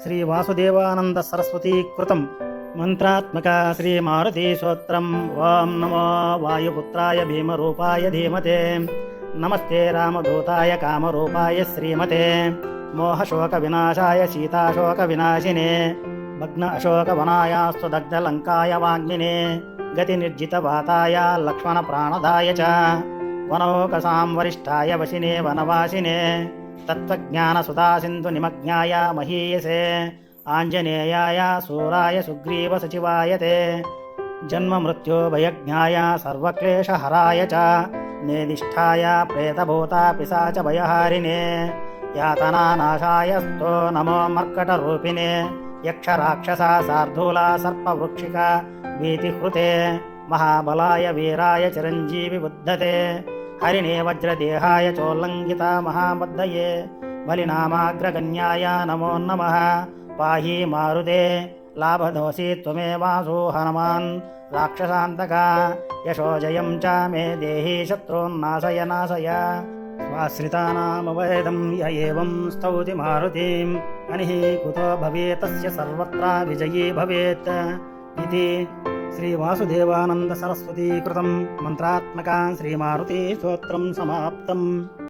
శ్రీ వాసుదేవానంద సరస్వతీ కృతం మంత్రాత్మక శ్రీ మారుతి స్తోత్రం. ఓం నమో వాయుపుత్రాయ భీమరూపాయ ధీమతే నమస్తే రామదూతాయ కామరూపాయ శ్రీమతే మోహశోక వినాశాయ సీతాశోక వినాశినే భగ్న అశోకవనాయాస్తు దగ్ధలంకాయ వాగ్మినే గతి నిర్జిత వాతాయ లక్ష్మణ ప్రాణదాయ చ వనౌకసాం వరిష్ఠాయ వశినే వనవాసినే తత్వజ్ఞాన సుధా సింధు నిమగ్నాయ మహీయసే ఆంజనేయాయ సూరాయ సుగ్రీవ సచివాయ తే జన్మ మృత్యు భయజ్ఞాయ సర్వక్లేశహరాయ చ నేదిష్ఠాయ ప్రేతభూత పిశాచ భయహారిణే యాతనానాశాయ sto నమో మర్కటరూపిణే యక్షరాక్షస శార్దూల సర్పవృక్షిక భీతిహృతే మహాబలాయ వీరాయ చిరంజీవి బుద్ధతే హరిణే వజ్రదేహాయ చోల్లంఘిత మహాబద్ధయే బలినామాగ్రగణ్యాయ నమో నమః పాహి మారుతే లాభదోసి త్వమేవాసు హనుమాన్ రాక్షసాంతక యశోజయం చ మే దేహి శత్రూన్నాశయ నాశయ స్వాశ్రితానామవేదం య ఏవం స్తౌతి మారుతిం అనిః కుతో భవేత్ తస్య సర్వత్రా విజయీ భవేత్ ఇది శ్రీ వాసుదేవానంద సరస్వతీ కృతం మంత్రాత్మక శ్రీ మారుతి స్తోత్రం సమాప్తం.